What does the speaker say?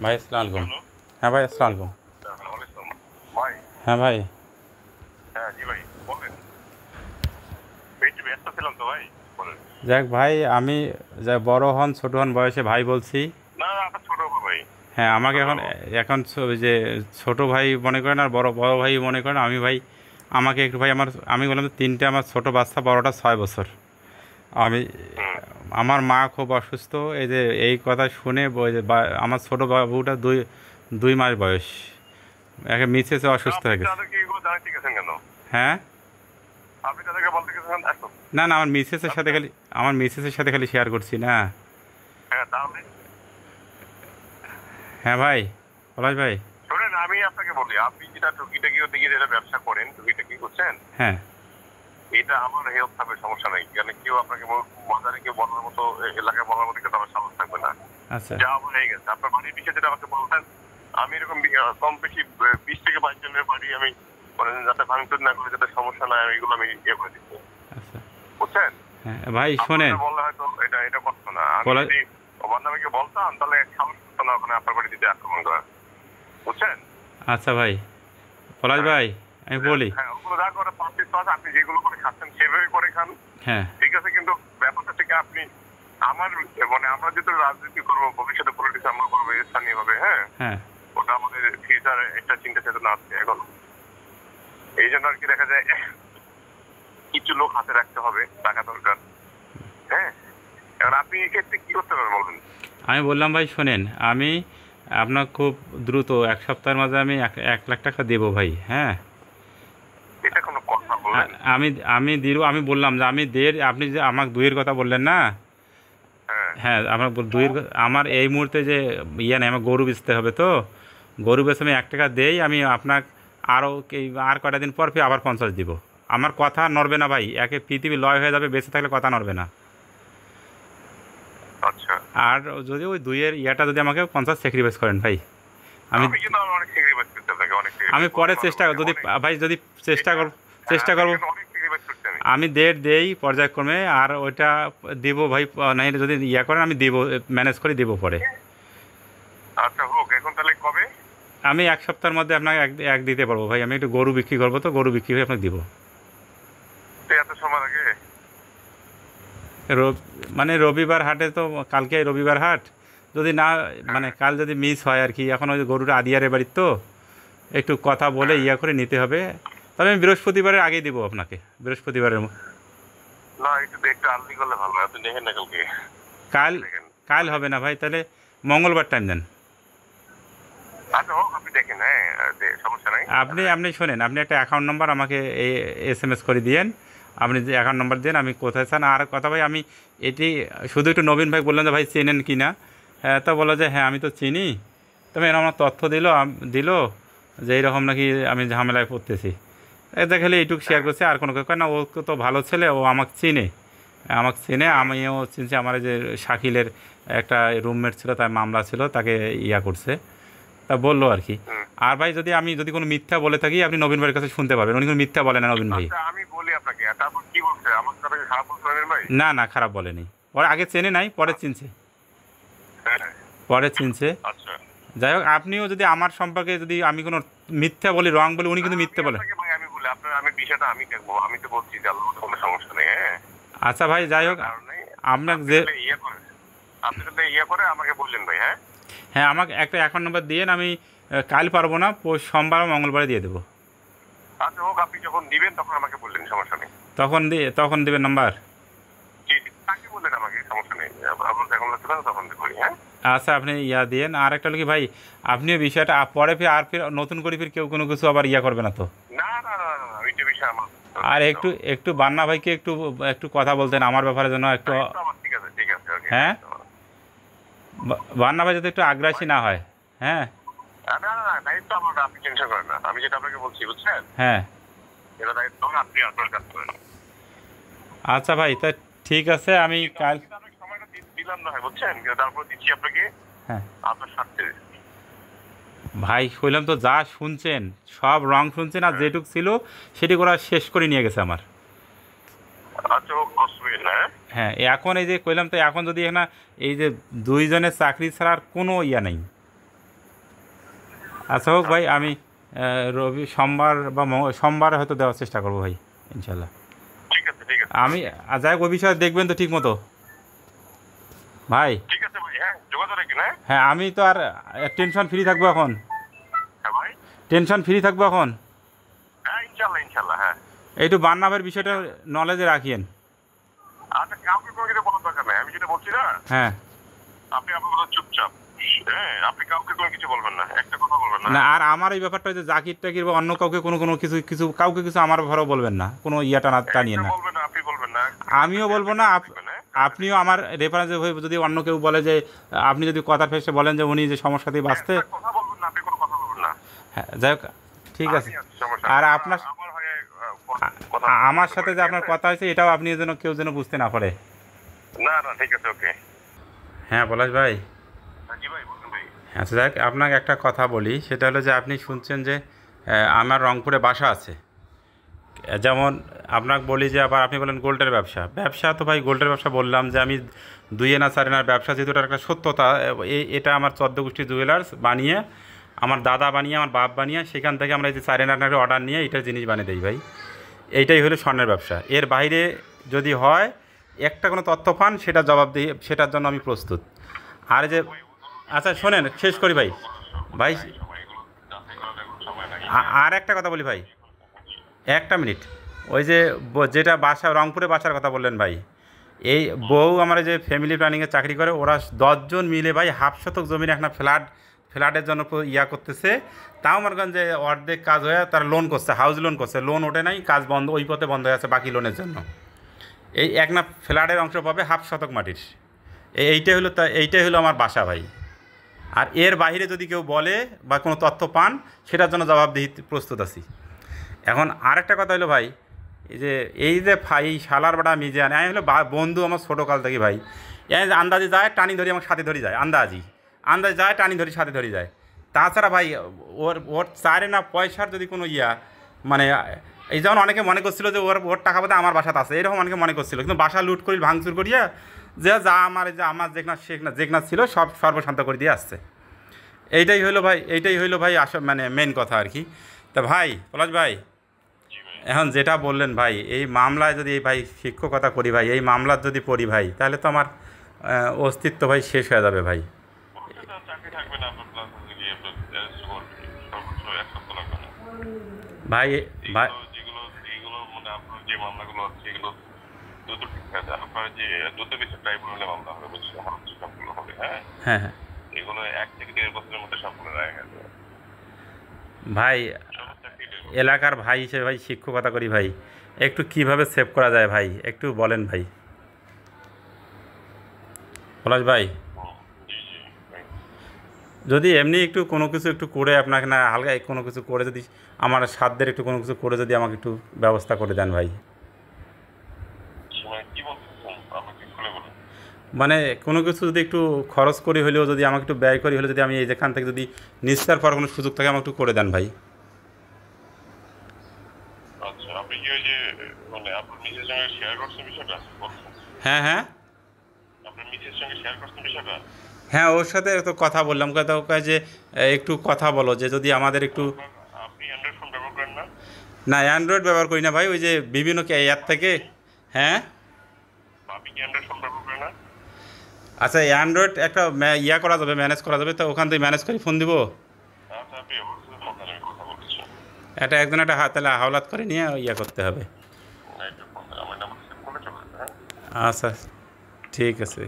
ভাই আসসালামু আলাইকুম। হ্যাঁ ভাই আসসালামু আলাইকুম। ভাই। হ্যাঁ ভাই। হ্যাঁ জি ভাই বলেন। একটু ব্যস্ত ছিলাম তো ভাই। বলেন। যাক ভাই, আমি যা বড় হন ছোট হন বয়সে ভাই বলছি। না না আপনার ছোট হবো ভাই। হ্যাঁ, আমাকে ছোট এখন হবো। এখন যে ছোট ভাই মনে করেন আর বড় বড় ভাই মনে করেন। আমি ভাই, আমাকে একটু ভাই, আমি বললাম তো তিনটে আমার ছোট বাচ্চা, বড়টা 6 বছর। আমি হুম। আমার মা খুব অসুস্থ। এই যে এই কথা শুনে ওই যে আমার ছোট বাবুটা 2 মাস বয়স, একে মিসেসে তা অসুস্থ আপনি হয়ে গেছে। তাদেরকে এগুলো জানাতে গেছেন কেন? হ্যাঁ। আপনি তাদেরকে বলতে গেছেন এখন? না না, আপনি তো- আমার মিসেসের সাথে খালি শেয়ার করছি না। হ্যাঁ তাহলে হ্যাঁ ভাই, পলাশ ভাই। শোনেন আমি আপনাকে বলি, আপনি যেটা টুকিটাকি ওদিকে যেটা ব্যবসা করেন টুকিটাকি করছেন, হ্যাঁ। এটা আমার হেল্প থাকবে সমস্যা নাই, কারণ কেউ আপনাকে বাজারে কেউ বলার মতো এলাকায় বলার মতো কিন্তু আমার সাহস থাকবে না। আচ্ছা। যা হয়ে গেছে আপনার বাড়ির বিষয়ে যেটা আমাকে বলতেন, আমি এরকম কম বেশি 20 থেকে 22 জনের বাড়ি আমি মানে যাতে ভাঙচুর না করে, যাতে সমস্যা না হয়, এগুলো আমি ইয়ে করে দিচ্ছি। আচ্ছা। বুঝছেন? হ্যাঁ ভাই শোনেন। আপনাকে বললে হয়তো এটা এটা করতো না, আমি পলাশ। যদি ওর নামে বলতাম তাহলে সাহস করতো না ওখানে আপনার বাড়ি দিতে আক্রমণ করা। বুঝছেন? আচ্ছা ভাই, পলাশ হ্যাঁ। ভাই, আমি বলি। হ্যাঁ ওগুলো যা করে পাঁচ আপনি যেগুলো করে খাচ্ছেন সেভাবে করে খান। হ্যাঁ। ঠিক আছে, কিন্তু ব্যাপারটা থেকে আপনি আমার মানে আমরা যেহেতু রাজনীতি করবো, ভবিষ্যতে পলিটিক্স আমরা করবো স্থানীয় ভাবে, হ্যাঁ হ্যাঁ। ওটা আমাদের ফিউচার একটা চিন্তা চেতনা আছে এখন। এই জন্য আর কি দেখা যায় কিছু লোক হাতে রাখতে হবে, টাকা দরকার। হ্যাঁ, এবার আপনি এক্ষেত্রে কি করতে পারবেন বলুন? আমি বললাম ভাই শোনেন, আমি আপনার খুব দ্রুত 1 সপ্তাহের মাঝে আমি 1 লাখ টাকা দেবো ভাই। হ্যাঁ। এটা কোনো কথা বললেন? আমি আমি দিল, আমি বললাম যে আমি আপনি যে আমাকে 2-এর কথা বললেন না। হ্যাঁ। হ্যাঁ, আমার 2-এর আমার এই মুহূর্তে যে ইয়ে নেই, আমার গরু বেচতে হবে তো। গরু বেচে আমি 1 টাকা দেই, আমি আপনার আরও আর কয়টা দিন পর ফির আবার 50 দিব। আমার কথা নড়বে না ভাই, একে পৃথিবী লয় হয়ে যাবে, বেঁচে থাকলে কথা নড়বে না। আচ্ছা। আর যদি ওই 2-এর ইয়াটা যদি আমাকে 50 স্যাক্রিফাইস করেন ভাই, আমি আমি কিন্তু অনেক স্যাক্রিফাইস করতে আপনাকে, অনেক আমি পরে চেষ্টা যদি ভাই, যদি চেষ্টা করব। অনেক স্যাক্রিফাইস করতে আমি। আমি দেই পর্যায়ক্রমে, আর ওইটা দেবো ভাই। নাই যদি ইয়া করেন আমি দেবো, ম্যানেজ করে দেবো পরে। আচ্ছা হোক, এখন তাহলে কবে? আমি 1 সপ্তাহের মধ্যে আপনাকে এক দিতে পারবো ভাই। আমি একটু গরু বিক্রি করবো, তো গরু বিক্রি করে আপনাকে দিব। তো এত সময় লাগে? রব মানে রবিবার হাটে তো, কালকে রবিবার হাট। যদি না মানে কাল যদি মিস হয় আর কি, এখন ওই গরুটা আদিয়ারের বাড়ির তো, একটু কথা বলে হ্যাঁ। ইয়া করে নিতে হবে। তবে আমি বৃহস্পতিবারের আগেই দেবো আপনাকে, বৃহস্পতিবারের না একটু একটু আর্লি করলে ভালো হয়, আপনি দেখেন না কালকে। কাল। দেখেন। কাল হবে না ভাই, তাহলে মঙ্গলবার টাইম দেন। আচ্ছা হোক, আপনি দেখেন, হ্যাঁ সমস্যা নাই। আপনি আপনি শোনেন, আপনি একটা অ্যাকাউন্ট নাম্বার আমাকে SMS করে দিয়েন। আপনি যে অ্যাকাউন্ট নাম্বার দেন, আমি কোথায় চান। আর কথা ভাই, আমি এটি শুধু একটু নবীন ভাই বললেন যে ভাই চেনেন কি না। হ্যাঁ, তো বললো যে হ্যাঁ আমি তো চিনি। তবে এরকম আমার তথ্য দিল যে এইরকম নাকি আমি ঝামেলায় পড়তেছি। এটা খালি এইটুকু শেয়ার করছে, আর কোনো কথা না। ও তো ভালো ছেলে, ও আমাকে চেনে, আমিও চিনছি। আমার এই যে শাকিলের একটা রুমমেট ছিল, তার মামলা ছিল, তাকে ইয়া করছে, তা বললো আর কি। হুম। আর ভাই যদি কোনো মিথ্যা বলে থাকি, আপনি নবীন ভাইয়ের কাছে শুনতে পারবেন। উনি কোনো মিথ্যা বলে না নবীন ভাই। আচ্ছা আমি বলি আপনাকে, তারপর কি বলছে আমার কথা কি খারাপ বলছে রবীন ভাই? না না, খারাপ বলেনি। ওরা আগে চেনে নাই, পরে চিনছে। হ্যাঁ। পরে চিনছে। আচ্ছা। যাই হোক, আপনিও যদি আমার সম্পর্কে যদি আমি কোনো মিথ্যা বলি, রং বলি, উনি কিন্তু মিথ্যা বলে। আপনাকে ভাই আমি বলি, আপনার আমি বিষয়টা আমি দেখবো, আমি তো বলছি যে আল্লাহ কোনো সমস্যা নেই। হ্যাঁ। আচ্ছা ভাই, যাই হোক, কারণে আপনাকে আপনি যে তাহলে ইয়ে করে আমাকে বললেন ভাই। হ্যাঁ। হ্যাঁ, আমাকে একটা অ্যাকাউন্ট নাম্বার দিয়েন। আমি কাল পারবো না, সোমবার বা মঙ্গলবারে দিয়ে দেবো। আচ্ছা হোক, আপনি যখন দিবেন তখন আমাকে বললেন, সমস্যা নেই। তখন দেবেন নাম্বার। জি জি, তাকে বললেন আমাকে, সমস্যা নেই। আপনার এখন লাগছে না তখন করি। হ্যাঁ। আচ্ছা, আপনি ইয়া দিয়েন। আর একটা হলো কি ভাই, আপনিও বিষয়টা পরে ফির নতুন করে কেউ কোনো কিছু আবার ইয়া করবে না তো। না না না না না, ওইটা বিষয় আমার। আর একটু একটু বান্না ভাইকে একটু একটু কথা বলতেন আমার ব্যাপারে, যেন একটু। দায়িত্ব আমার, ঠিক আছে ঠিক আছে, ওকে। হ্যাঁ, বান্না ভাই যাতে একটু আগ্রাসী না হয়। হ্যাঁ। না না না, দায়িত্ব আমার, আপনি টেনশন করেন না, আমি যেটা আপনাকে বলছি বুঝছেন, হ্যাঁ। এটা দায়িত্ব আপনি আপনার কাজ করেন। আচ্ছা ভাই, তা ঠিক আছে, আমি কিন্তু কাল। আমি কিন্তু আপনাকে সময়টা দিলাম না হয়, বুঝছেন, কিন্তু তারপর দিচ্ছি আপনাকে হ্যাঁ আপনার স্বার্থে। ভাই, কইলাম তো, যা শুনছেন সব রং শুনছেন, আর হ্যাঁ। যেটুক ছিল সেটি ওরা শেষ করে নিয়ে গেছে আমার। আচ্ছা হোক, অসুবিধা না। হ্যাঁ, এখন এই যে কইলাম তো, এখন যদি না এই যে 2 জনের চাকরি ছাড়া আর কোনো ইয়া নেই। আচ্ছা হোক ভাই, আমি রবি সোমবার বা সোমবার হয়তো দেওয়ার চেষ্টা করবো ভাই, ইনশাল্লাহ। ঠিক আছে, ঠিক আছে। আমি যাই হোক, ওই বিষয়ে দেখবেন তো ঠিক মতো ভাই। ঠিক আছে ভাই, হ্যাঁ যোগাযোগ রাখবেন। হ্যাঁ হ্যাঁ, আমি তো আর টেনশন ফ্রি থাকবো এখন, হ্যাঁ ভাই, টেনশন ফ্রি থাকবো এখন। হ্যাঁ ইনশাল্লাহ ইনশাল্লাহ। হ্যাঁ একটু বান্নাবের বিষয়টা নলেজে রাখিয়েন। আচ্ছা, কাউকে কোনো কিছু বলার দরকার নেই, আমি যেটা বলছি না, হ্যাঁ আপনি আপনার মতো চুপচাপ। হ্যাঁ, আপনি কাউকে কোনো কিছু বলবেন না, একটা কথা বলবেন না। না, আর আমার এই ব্যাপারটা যে জাকির টাকির বা অন্য কাউকে কোনো কোনো কিছু কিছু কাউকে কিছু আমার ঘরেও বলবেন না, কোনো ইয়েটা না টানিয়ে না। বলবেন না, আপনি বলবেন না, আমিও বলবো না, আপনিও আমার রেফারেন্স হয়ে যদি অন্য কেউ বলে যে, আপনি যদি কথা ফেসে বলেন যে উনি যে সমস্যাতেই বাঁচতে, কথা বলবেন না, আপনি কোনো কথা বলবেন না। হ্যাঁ যাই হোক, ঠিক আছে। আমি আছি, সমস্যা আর নেই। আপনার আমার হয়ে কথা আমার সাথে যে আপনার কথা হয়েছে, এটাও আপনি যেন কেউ যেন বুঝতে না পারে। না না, ঠিক আছে, ওকে। হ্যাঁ পলাশ ভাই। জি ভাই, বলুন ভাই। আচ্ছা যাক, আপনাকে একটা কথা বলি, সেটা হলো যে আপনি শুনছেন যে আমার রংপুরে বাসা আছে। যেমন আপনাকে বলি যে, আবার আপনি বলেন গোল্ডের ব্যবসা, ব্যবসা তো ভাই গোল্ডের ব্যবসা বললাম যে আমি 2 আনা 4 আনার ব্যবসা, যেহেতু এটা একটা সত্যতা, এটা আমার 14 গোষ্ঠী জুয়েলার্স বানিয়ে, আমার দাদা বানিয়ে, আমার বাপ বানিয়ে, সেখান থেকে আমরা এই যে 4 আনার অর্ডার নিয়ে এইটার জিনিস বানিয়ে দিই ভাই। এইটাই হলো স্বর্ণের ব্যবসা। এর বাইরে যদি হয় একটা কোনো তথ্য পান, সেটা জবাব দিয়ে সেটার জন্য আমি প্রস্তুত। আর যে আচ্ছা শোনেন, শেষ করি ভাই। ভাই আর একটা কথা বলি ভাই, একটা মিনিট। ওই যে যেটা বাসা, রংপুরে বাসার কথা বললেন ভাই, এই বউ আমার যে ফ্যামিলি প্ল্যানিংয়ে চাকরি করে, ওরা 10 জন মিলে ভাই 1/2 শতক জমির একটা ফ্ল্যাটের জন্য ইয়া করতেছে। তাও মনে করেন যে অর্ধেক কাজ হয়ে তারা লোন করছে, হাউস লোন করছে, লোন ওঠে নাই, কাজ বন্ধ, ওই পথে বন্ধ হয়ে আছে বাকি লোনের জন্য। এই এক না ফ্ল্যাটের অংশ পাবে 1/2 শতক মাটির। এইটাই হলো আমার বাসা ভাই। আর এর বাইরে যদি কেউ বলে বা কোনো তথ্য পান, সেটার জন্য জবাবদিহি প্রস্তুত আছি। এখন আরেকটা কথা হলো ভাই, এই যে ভাই শালার বাটা মিজান, আমি হলো বন্ধু আমার ছোটোকাল থেকে ভাই। আন্দাজে যায় টানি ধরি, আমার সাথে ধরি যায়, আন্দাজে যায় টানি ধরি, সাথে ধরি যায়। তাছাড়া ভাই ওর চারে না পয়সার যদি কোনো মানে এই যেমন অনেকে মনে করছিল যে ওর টাকা বোধহয় আমার বাসাতে আছে, এরকম অনেকে মনে করছিল, কিন্তু বাসা লুট করি, ভাঙচুর করিয়া যা আমার যেখানে ছিল সব সর্বশান্ত করে দিয়ে আসছে। এইটাই হইলো ভাই মানে মেন কথা আর কি। তা ভাই পলাশ ভাই, এখন যেটা বললেন ভাই, এই মামলায় যদি ভাই শিক্ষকতা করি ভাই, এই মামলার যদি পড়ি ভাই, তাহলে তো আমার অস্তিত্ব ভাই শেষ হয়ে যাবে ভাই। ভাই ভাই হ্যাঁ হ্যাঁ ভাই, এলাকার ভাই হিসেবে ভাই শিক্ষকতা করি ভাই, একটু কিভাবে সেভ করা যায় ভাই, একটু বলেন ভাই পলাশ ভাই। যদি এমনি একটু কোনো কিছু একটু করে আপনাকে, না হালকা কোনো কিছু করে, যদি আমার সাধ্যের একটু কোনো কিছু করে যদি আমাকে একটু ব্যবস্থা করে দেন ভাই। মানে কোনো কিছু যদি একটু খরচ করি হলেও, যদি আমাকে একটু ব্যয় করি হলেও, যদি আমি এই যেখান থেকে যদি নিস্তার পাওয়ার কোনো সুযোগ থাকে, আমাকে একটু করে দেন ভাই। হ্যাঁ হ্যাঁ হ্যাঁ, ওর সাথে তো কথা বললাম, কথা যে একটু কথা বলো যে যদি আমাদের একটু। না, অ্যান্ড্রয়েড ব্যবহার করি না ভাই, ওই যে বিভিন্ন অ্যাপ থেকে। হ্যাঁ আচ্ছা, অ্যান্ড্রয়েড একটা করা যাবে, ম্যানেজ করা যাবে, তো ওখান থেকে ম্যানেজ করে ফোন দিব। একজন একটা তাহলে হাওলাত করে নিয়ে করতে হবে। আচ্ছা ঠিক আছে।